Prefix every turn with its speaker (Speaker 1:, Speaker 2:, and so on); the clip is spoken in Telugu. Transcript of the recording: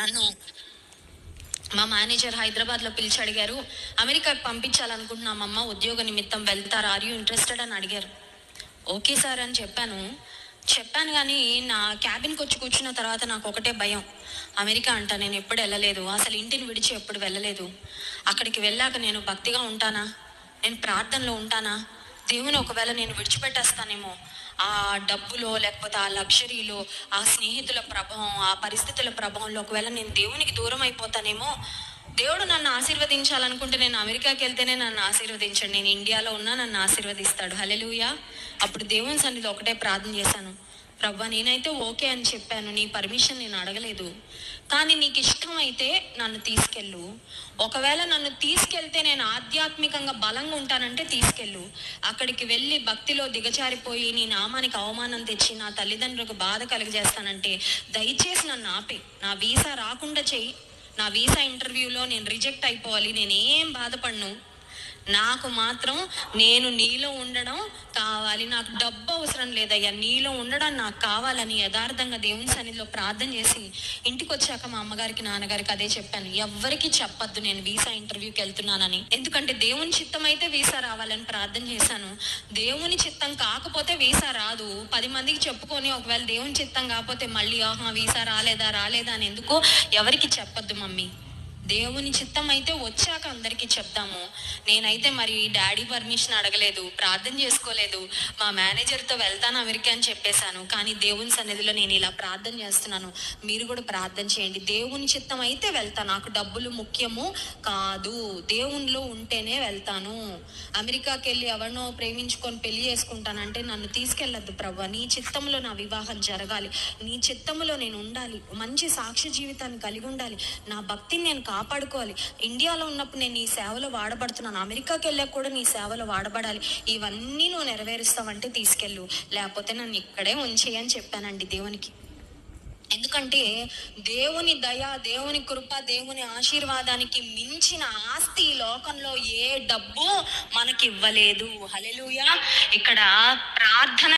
Speaker 1: నన్ను మా మేనేజర్ హైదరాబాద్లో పిలిచి అడిగారు, అమెరికాకి పంపించాలనుకుంటున్నామమ్మ, ఉద్యోగ నిమిత్తం వెళ్తారా, ఆర్ యూ ఇంట్రెస్టెడ్ అని అడిగారు. ఓకే సార్ అని చెప్పాను కానీ నా క్యాబిన్కి వచ్చి కూర్చున్న తర్వాత నాకు ఒకటే భయం. అమెరికా అంట నేను ఎప్పుడు వెళ్ళలేదు, అసలు ఇంటిని విడిచి ఎప్పుడు వెళ్ళలేదు. అక్కడికి వెళ్ళాక నేను భక్తిగా ఉంటానా, నేను ప్రార్థనలో ఉంటానా, దేవుని ఒకవేళ నేను విడిచిపెట్టేస్తానేమో, ఆ డబ్బులో లేకపోతే ఆ లగ్జరీలో, ఆ స్నేహితుల ప్రభావం, ఆ పరిస్థితుల ప్రభావంలో ఒకవేళ నేను దేవునికి దూరం అయిపోతానేమో. దేవుడు నన్ను ఆశీర్వదించాలనుకుంటే నేను అమెరికాకి వెళ్తేనే నన్ను ఆశీర్వదించాడు, నేను ఇండియాలో ఉన్నా నన్ను ఆశీర్వదిస్తాడు. హల్లెలూయా. అప్పుడు దేవుని సన్నిధిలో ఒకటే ప్రార్థన చేశాను, ప్రభువా నేనైతే ఓకే అని చెప్పాను, నీ పర్మిషన్ నేను అడగలేదు, కానీ నీకు ఇష్టమైతే నన్ను తీసుకెళ్ళు. ఒకవేళ నన్ను తీసుకెళ్తే నేను ఆధ్యాత్మికంగా బలంగా ఉంటానంటే తీసుకెళ్ళు. అక్కడికి వెళ్ళి భక్తిలో దిగజారిపోయి నీ నామానికి అవమానం తెచ్చి నా తల్లిదండ్రులకు బాధ కలిగజేస్తానంటే దయచేసి నన్ను ఆపే, నా వీసా రాకుండా చెయ్యి. నా వీసా ఇంటర్వ్యూలో నేను రిజెక్ట్ అయిపోవాలి, నేనేం బాధపడను. నాకు మాత్రం నేను నీలో ఉండడం కావాలి, నాకు డబ్బు అవసరం లేదయ్యా, నీలో ఉండడం నాకు కావాలని యథార్థంగా దేవుని సన్నిధిలో ప్రార్థన చేసి ఇంటికి వచ్చాక మా అమ్మగారికి నాన్నగారికి అదే చెప్పాను, ఎవ్వరికి చెప్పొద్దు నేను వీసా ఇంటర్వ్యూకి వెళ్తున్నానని. ఎందుకంటే దేవుని చిత్తం అయితే వీసా రావాలని ప్రార్థన చేశాను. దేవుని చిత్తం కాకపోతే వీసా రాదు. 10 మందికి చెప్పుకొని ఒకవేళ దేవుని చిత్తం కాకపోతే మళ్ళీ వీసా రాలేదా అని ఎందుకు ఎవరికి చెప్పొద్దు మమ్మీ. దేవుని చిత్తం అయితే వచ్చాక అందరికీ చెప్తాము. నేనైతే మరి డాడీ పర్మిషన్ అడగలేదు, ప్రార్థన చేసుకోలేదు, మా మేనేజర్తో వెళ్తాను అమెరికా అని చెప్పేశాను. కానీ దేవుని సన్నిధిలో నేను ఇలా ప్రార్థన చేస్తున్నాను, మీరు కూడా ప్రార్థన చేయండి. దేవుని చిత్తం అయితే వెళ్తాను, నాకు డబ్బులు ముఖ్యము కాదు, దేవునిలో ఉంటేనే వెళ్తాను. అమెరికాకి వెళ్ళి ఎవరినో ప్రేమించుకొని పెళ్లి చేసుకుంటానంటే నన్ను తీసుకెళ్ళొద్దు ప్రభువా, నీ చిత్తంలో నా వివాహం జరగాలి, నీ చిత్తంలో నేను ఉండాలి, మంచి సాక్ష్య జీవితాన్ని కలిగి ఉండాలి, నా భక్తిని నేను కాపాడుకోవాలి. ఇండియాలో ఉన్నప్పుడు నేను నీ సేవలో వాడబడుతున్నాను, అమెరికాకి వెళ్ళాక కూడా నీ సేవలో వాడబడాలి, ఇవన్నీ నువ్వు నెరవేరుస్తావంటే తీసుకెళ్ళు, లేకపోతే నన్ను ఇక్కడే ఉంచేయని చెప్పానండి దేవునికి. ఎందుకంటే దేవుని దయ, దేవుని కృప, దేవుని ఆశీర్వాదానికి మించిన ఆస్తి ఈ లోకంలో ఏ డబ్బు మనకి ఇవ్వలేదు. హల్లెలూయా. ఇక్కడ ప్రార్థన